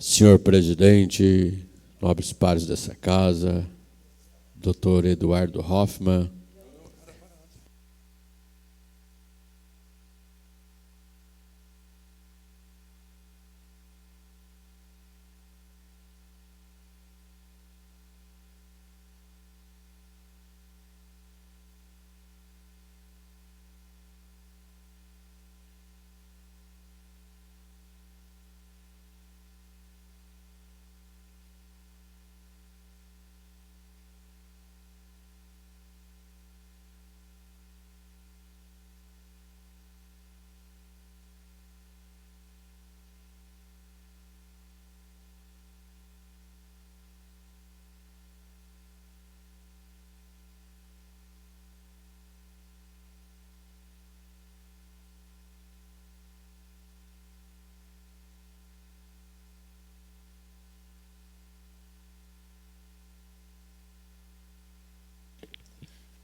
Senhor presidente, nobres pares dessa casa, Dr. Eduardo Hoffmann,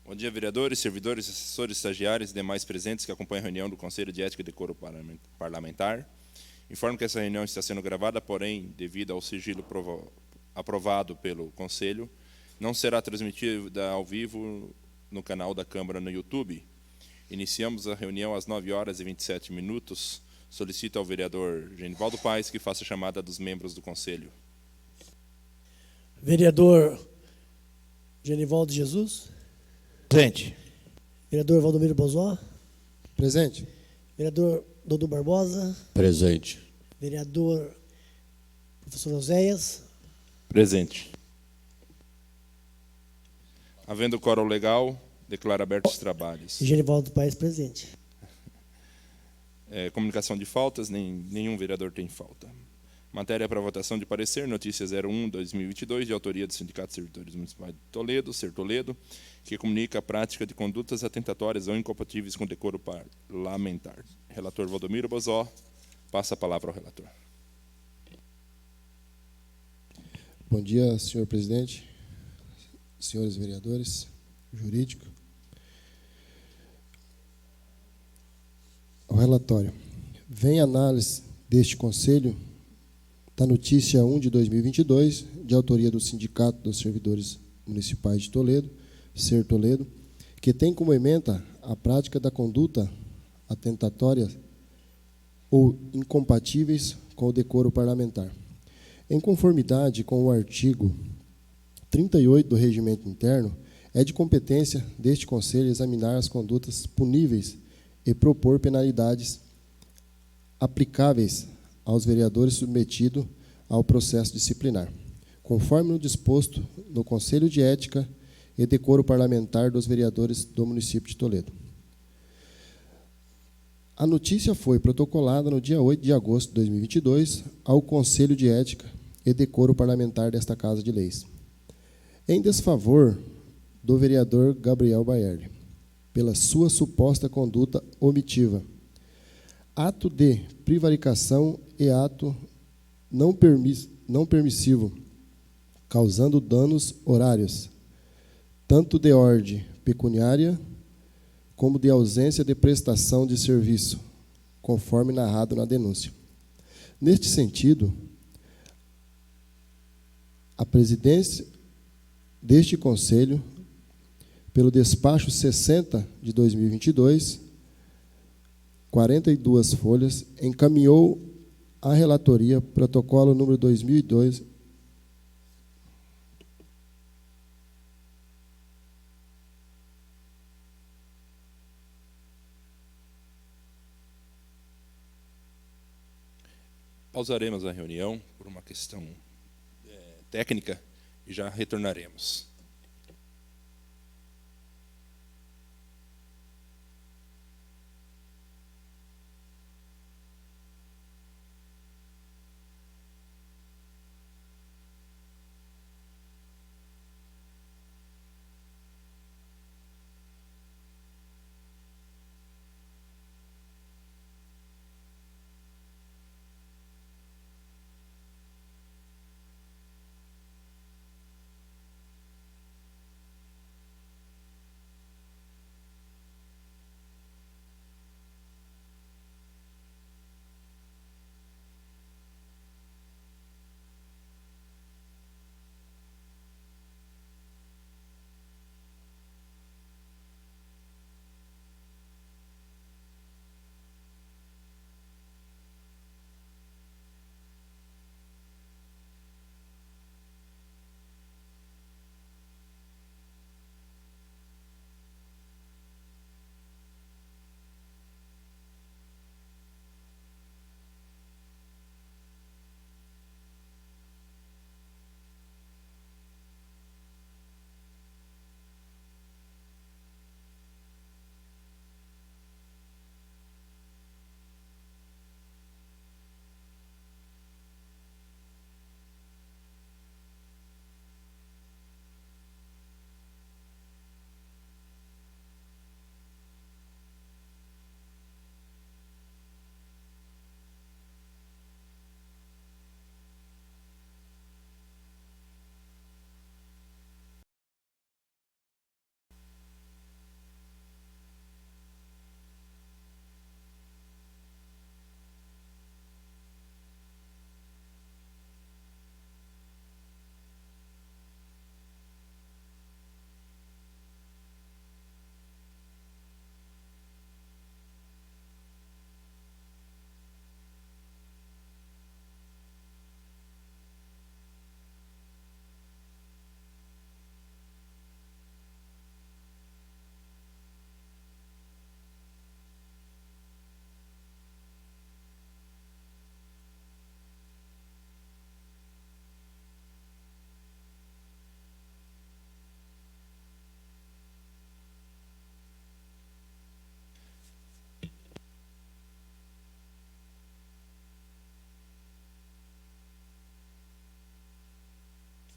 Bom dia, vereadores, servidores, assessores, estagiários e demais presentes que acompanham a reunião do Conselho de Ética e Decoro Parlamentar. Informo que essa reunião está sendo gravada, porém, devido ao sigilo aprovado pelo Conselho, não será transmitida ao vivo no canal da Câmara no YouTube. Iniciamos a reunião às 9h27. Solicito ao vereador Genivaldo Paes que faça a chamada dos membros do Conselho. Vereador Genivaldo Jesus. Presente. Vereador Valdomiro Bozó. Presente. Vereador Dodô Barbosa. presente. Vereador Professor Oséias. Presente. Havendo quórum legal, declaro abertos os trabalhos. E Genivaldo Paes presente. Comunicação de faltas, nenhum vereador tem falta. Matéria para votação de parecer, notícia 01/2022, de autoria do Sindicato de Servidores Municipais de Toledo, Sertoledo, que comunica a prática de condutas atentatórias ou incompatíveis com o decoro parlamentar. Relator Valdomiro Bozó, passa a palavra ao relator. Bom dia, senhor presidente, senhores vereadores, jurídico. Ao relatório. Vem análise deste Conselho da notícia 1/2022, de autoria do Sindicato dos Servidores Municipais de Toledo, Sertoledo, que tem como ementa a prática da conduta atentatória ou incompatíveis com o decoro parlamentar. Em conformidade com o artigo 38 do Regimento Interno, é de competência deste Conselho examinar as condutas puníveis e propor penalidades aplicáveis aos vereadores submetidos ao processo disciplinar, conforme o disposto no Conselho de Ética e Decoro Parlamentar dos Vereadores do município de Toledo. A notícia foi protocolada no dia 8 de agosto de 2022 ao Conselho de Ética e Decoro Parlamentar desta Casa de Leis, em desfavor do vereador Gabriel Baerle, pela sua suposta conduta omitiva, ato de prevaricação e ato não permissivo, causando danos horários, tanto de ordem pecuniária como de ausência de prestação de serviço, conforme narrado na denúncia. Neste sentido, a presidência deste Conselho, pelo despacho 60 de 2022, 42 folhas, encaminhou à relatoria protocolo número 2002, Pausaremos a reunião por uma questão técnica e já retornaremos.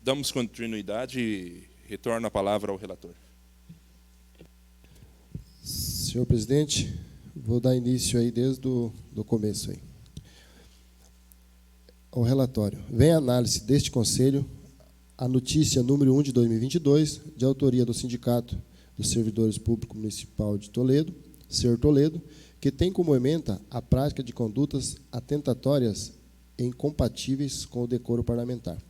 Damos continuidade e retorno a palavra ao relator. Senhor presidente, vou dar início aí desde do começo aí. Ao relatório. Vem a análise deste Conselho a notícia número 1 de 2022, de autoria do Sindicato dos Servidores Públicos Municipal de Toledo, Ser Toledo, que tem como ementa a prática de condutas atentatórias e incompatíveis com o decoro parlamentar.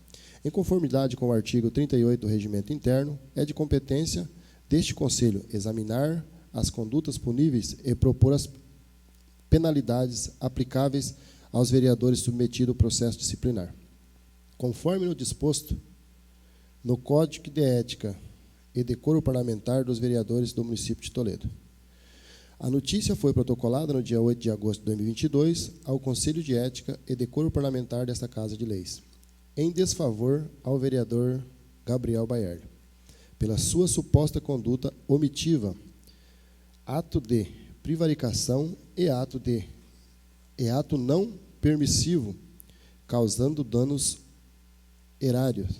Em conformidade com o artigo 38 do Regimento Interno, é de competência deste Conselho examinar as condutas puníveis e propor as penalidades aplicáveis aos vereadores submetidos ao processo disciplinar. Conforme no disposto no Código de Ética e Decoro Parlamentar dos Vereadores do município de Toledo. A notícia foi protocolada no dia 8 de agosto de 2022 ao Conselho de Ética e Decoro Parlamentar desta Casa de Leis, em desfavor ao vereador Gabriel Baierle, pela sua suposta conduta omitiva, ato de prevaricação e ato não permissivo, causando danos erários,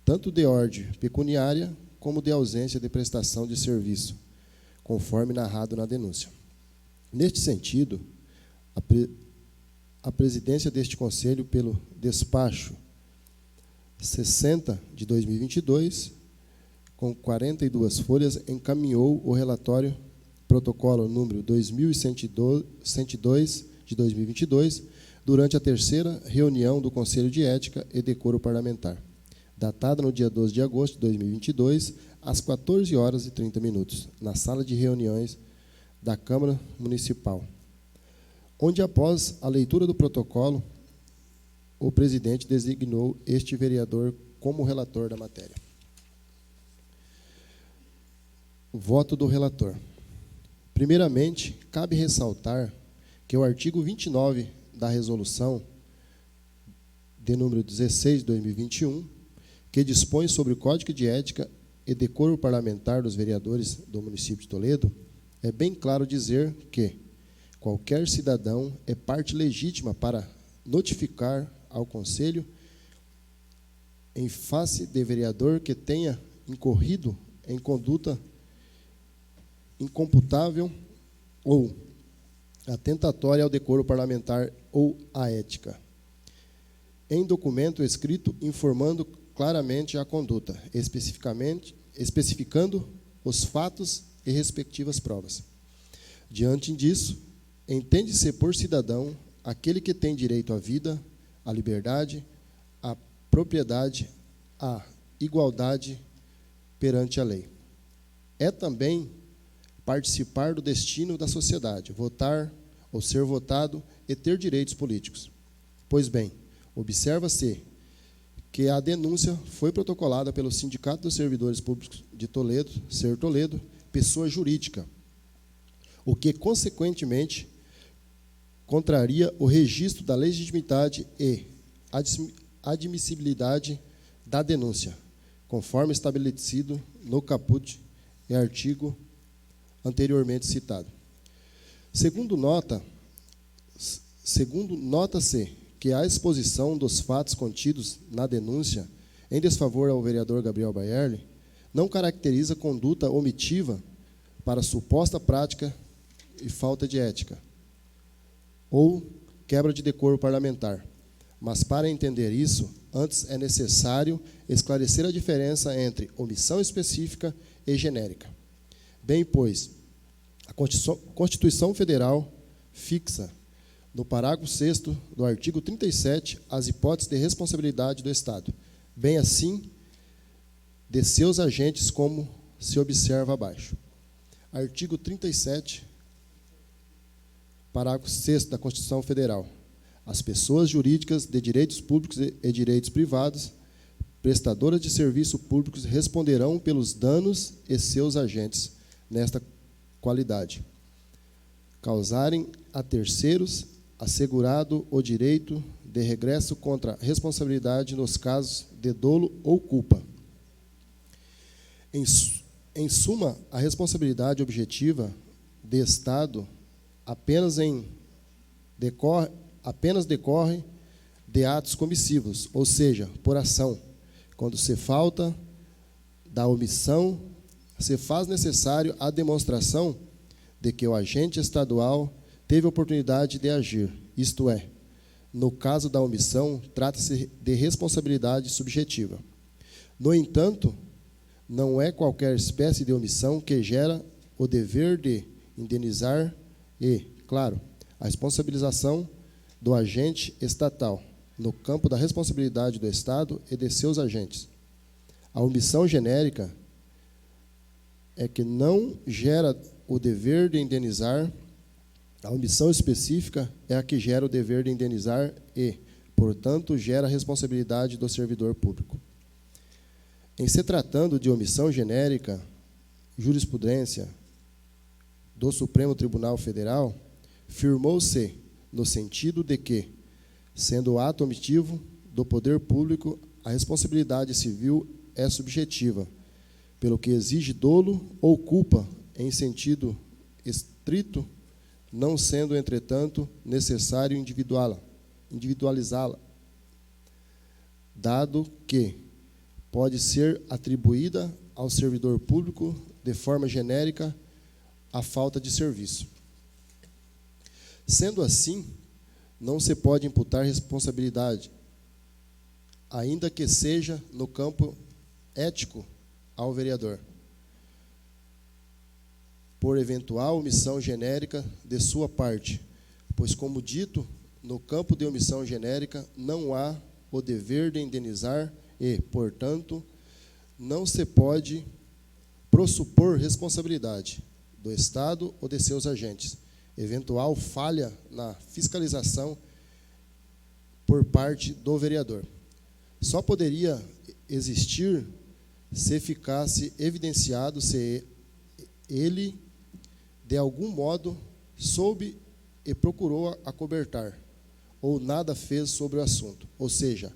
tanto de ordem pecuniária como de ausência de prestação de serviço, conforme narrado na denúncia. Neste sentido, a presidência deste Conselho, pelo despacho 60 de 2022, com 42 folhas, encaminhou o relatório protocolo número 2102 de 2022, durante a terceira reunião do Conselho de Ética e Decoro Parlamentar, datada no dia 12 de agosto de 2022, às 14h30, na sala de reuniões da Câmara Municipal, onde, após a leitura do protocolo, o presidente designou este vereador como relator da matéria. Voto do relator. Primeiramente, cabe ressaltar que o artigo 29 da resolução de número 16 de 2021, que dispõe sobre o Código de Ética e Decoro Parlamentar dos Vereadores do município de Toledo, é bem claro dizer que qualquer cidadão é parte legítima para notificar ao Conselho, em face de vereador que tenha incorrido em conduta incomputável ou atentatória ao decoro parlamentar ou à ética, em documento escrito informando claramente a conduta, especificando os fatos e respectivas provas. Diante disso, entende-se por cidadão aquele que tem direito à vida, à liberdade, à propriedade, à igualdade perante a lei. É também participar do destino da sociedade, votar ou ser votado e ter direitos políticos. Pois bem, observa-se que a denúncia foi protocolada pelo Sindicato dos Servidores Públicos de Toledo, Ser Toledo, pessoa jurídica, o que, consequentemente, contraria o registro da legitimidade e admissibilidade da denúncia, conforme estabelecido no caput e artigo anteriormente citado. Segundo nota-se que a exposição dos fatos contidos na denúncia em desfavor ao vereador Gabriel Baierle não caracteriza conduta omitiva para suposta prática e falta de ética ou quebra de decoro parlamentar. Mas, para entender isso, antes é necessário esclarecer a diferença entre omissão específica e genérica. Bem, pois, a Constituição Federal fixa, no parágrafo 6º do artigo 37, as hipóteses de responsabilidade do Estado, bem assim de seus agentes, como se observa abaixo. Artigo 37, parágrafo 6º da Constituição Federal. As pessoas jurídicas de direitos públicos e direitos privados, prestadoras de serviços públicos, responderão pelos danos e seus agentes, nesta qualidade, causarem a terceiros assegurado o direito de regresso contra responsabilidade nos casos de dolo ou culpa. Em suma, a responsabilidade objetiva de Estado apenas decorre de atos comissivos, ou seja, por ação, quando se falta da omissão, se faz necessário a demonstração de que o agente estadual teve oportunidade de agir, isto é, no caso da omissão, trata-se de responsabilidade subjetiva. No entanto, não é qualquer espécie de omissão que gera o dever de indenizar e, claro, a responsabilização do agente estatal no campo da responsabilidade do Estado e de seus agentes. A omissão genérica é que não gera o dever de indenizar, a omissão específica é a que gera o dever de indenizar e, portanto, gera a responsabilidade do servidor público. Em se tratando de omissão genérica, jurisprudência do Supremo Tribunal Federal firmou-se no sentido de que, sendo o ato omitivo do poder público, a responsabilidade civil é subjetiva, pelo que exige dolo ou culpa em sentido estrito, não sendo, entretanto, necessário individualizá-la, dado que pode ser atribuída ao servidor público de forma genérica a falta de serviço. Sendo assim, não se pode imputar responsabilidade, ainda que seja no campo ético, ao vereador, por eventual omissão genérica de sua parte, pois, como dito, no campo de omissão genérica não há o dever de indenizar e, portanto, não se pode pressupor responsabilidade do Estado ou de seus agentes, eventual falha na fiscalização por parte do vereador. Só poderia existir se ficasse evidenciado se ele, de algum modo, soube e procurou acobertar, ou nada fez sobre o assunto, ou seja,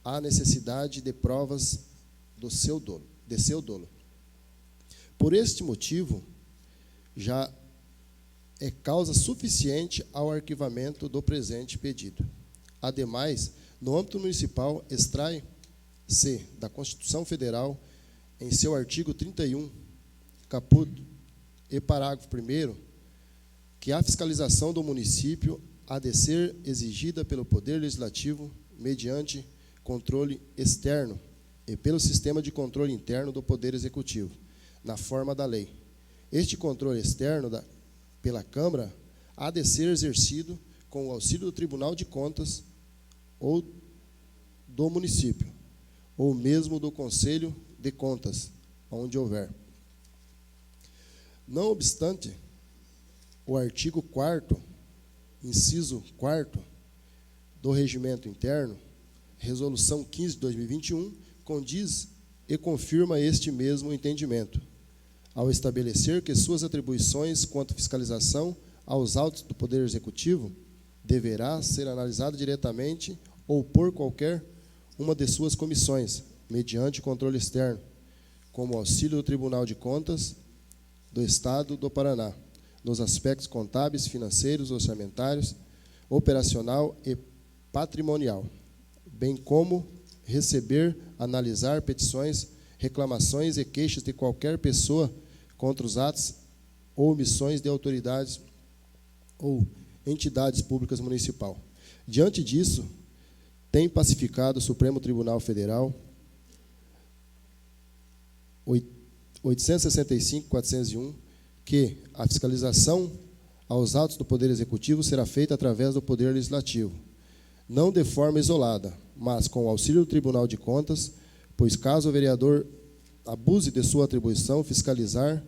há necessidade de provas de seu dolo. Por este motivo, já é causa suficiente ao arquivamento do presente pedido. Ademais, no âmbito municipal, extrai-se da Constituição Federal, em seu artigo 31, caput e parágrafo 1º, que a fiscalização do município há de ser exigida pelo Poder Legislativo mediante controle externo e pelo sistema de controle interno do Poder Executivo, na forma da lei. Este controle externo pela Câmara há de ser exercido com o auxílio do Tribunal de Contas ou do município, ou mesmo do Conselho de Contas, onde houver. Não obstante, o artigo 4º, inciso 4º, do Regimento Interno, Resolução 15 de 2021, condiz e confirma este mesmo entendimento, ao estabelecer que suas atribuições quanto à fiscalização aos autos do Poder Executivo deverá ser analisada diretamente ou por qualquer uma de suas comissões, mediante controle externo, como auxílio do Tribunal de Contas do Estado do Paraná, nos aspectos contábeis, financeiros, orçamentários, operacional e patrimonial, bem como receber, analisar petições, reclamações e queixas de qualquer pessoa contra os atos ou omissões de autoridades ou entidades públicas municipal. Diante disso, tem pacificado o Supremo Tribunal Federal 865/401 que a fiscalização aos atos do Poder Executivo será feita através do Poder Legislativo, não de forma isolada, mas com o auxílio do Tribunal de Contas, pois caso o vereador abuse de sua atribuição, fiscalizar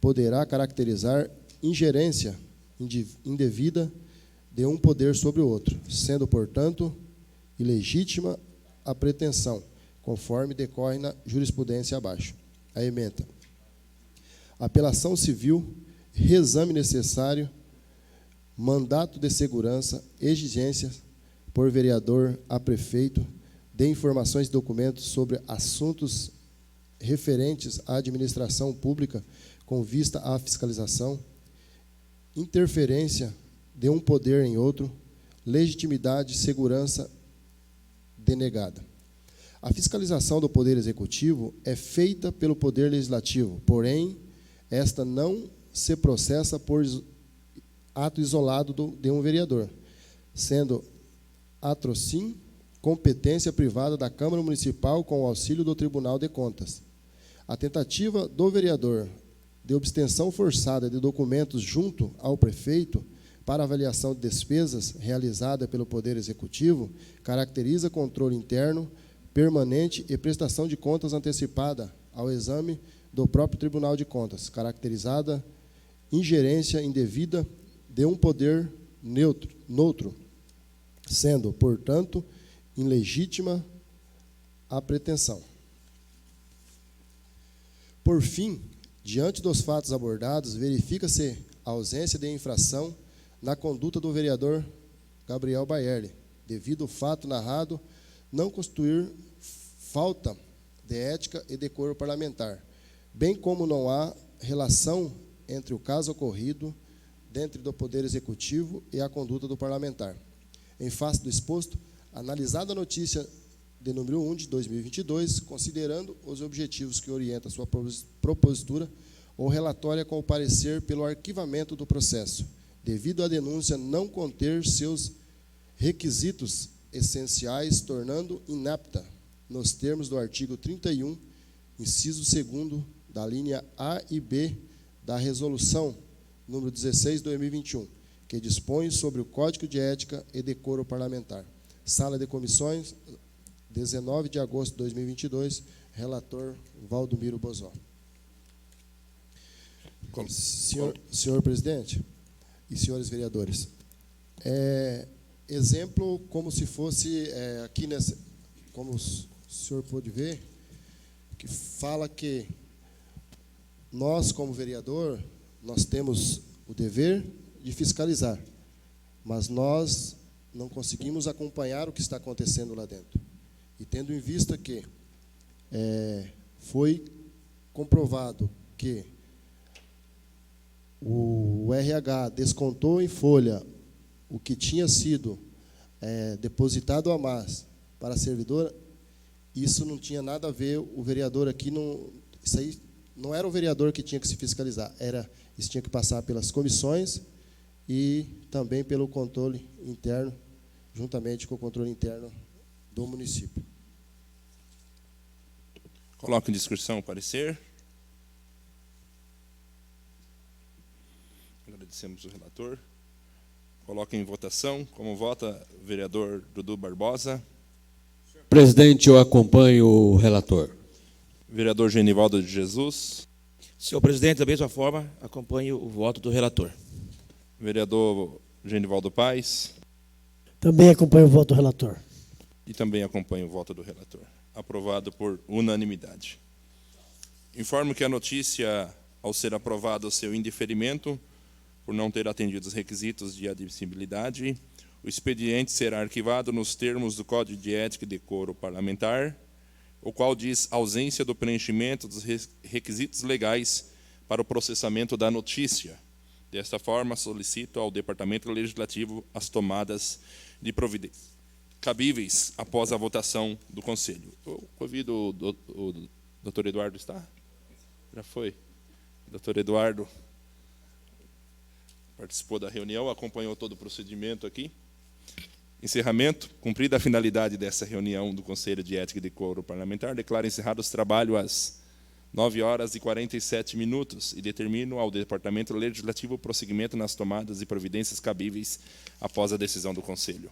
poderá caracterizar ingerência indevida de um poder sobre o outro, sendo, portanto, ilegítima a pretensão, conforme decorre na jurisprudência abaixo. A ementa. Apelação civil, reexame necessário, mandato de segurança, exigências por vereador a prefeito de informações e documentos sobre assuntos referentes à administração pública com vista à fiscalização, interferência de um poder em outro, legitimidade e segurança denegada. A fiscalização do Poder Executivo é feita pelo Poder Legislativo, porém, esta não se processa por ato isolado de um vereador, sendo atrocínio competência privada da Câmara Municipal com o auxílio do Tribunal de Contas. A tentativa do vereador de obtenção forçada de documentos junto ao prefeito para avaliação de despesas realizada pelo Poder Executivo caracteriza controle interno permanente e prestação de contas antecipada ao exame do próprio Tribunal de Contas, caracterizada ingerência indevida de um poder neutro, sendo, portanto, ilegítima a pretensão. Por fim, diante dos fatos abordados, verifica-se a ausência de infração na conduta do vereador Gabriel Baerle, devido ao fato narrado não constituir falta de ética e decoro parlamentar, bem como não há relação entre o caso ocorrido dentro do Poder Executivo e a conduta do parlamentar. Em face do exposto, analisada a notícia de número 1 de 2022, considerando os objetivos que orientam a sua propositura, o relatório é com o parecer pelo arquivamento do processo, devido à denúncia não conter seus requisitos essenciais, tornando inapta, nos termos do artigo 31, inciso 2º, da linha A e B da Resolução número 16, 2021, que dispõe sobre o Código de Ética e Decoro Parlamentar. Sala de Comissões, 19 de agosto de 2022, relator Valdomiro Bozó. Senhor presidente e senhores vereadores, exemplo como se fosse aqui nessa, como o senhor pôde ver, que fala que nós, como vereador, nós temos o dever de fiscalizar, mas nós não conseguimos acompanhar o que está acontecendo lá dentro. E tendo em vista que foi comprovado que o RH descontou em folha o que tinha sido depositado a mais para a servidora, isso não tinha nada a ver, o vereador aqui, isso aí não era o vereador que tinha que se fiscalizar, isso tinha que passar pelas comissões e também pelo controle interno, juntamente com o controle interno do município. Coloco em discussão o parecer. Agradecemos o relator. Coloco em votação. Como vota o vereador Dudu Barbosa? Presidente, eu acompanho o relator. Vereador Genivaldo de Jesus. Senhor presidente, da mesma forma, acompanho o voto do relator. Vereador Genivaldo Paes. Também acompanho o voto do relator. E também acompanho o voto do relator. Aprovado por unanimidade. Informo que a notícia, ao ser aprovado o seu indeferimento, por não ter atendido os requisitos de admissibilidade, o expediente será arquivado nos termos do Código de Ética e Decoro Parlamentar, o qual diz ausência do preenchimento dos requisitos legais para o processamento da notícia. Desta forma, solicito ao Departamento Legislativo as tomadas de providências cabíveis após a votação do Conselho. Eu convido o doutor Eduardo, está? Já foi. O doutor Eduardo participou da reunião, acompanhou todo o procedimento aqui. Encerramento. Cumprida a finalidade dessa reunião do Conselho de Ética e Decoro Parlamentar, declaro encerrados os trabalhos às 9h47 e determino ao Departamento Legislativo o prosseguimento nas tomadas e providências cabíveis após a decisão do Conselho.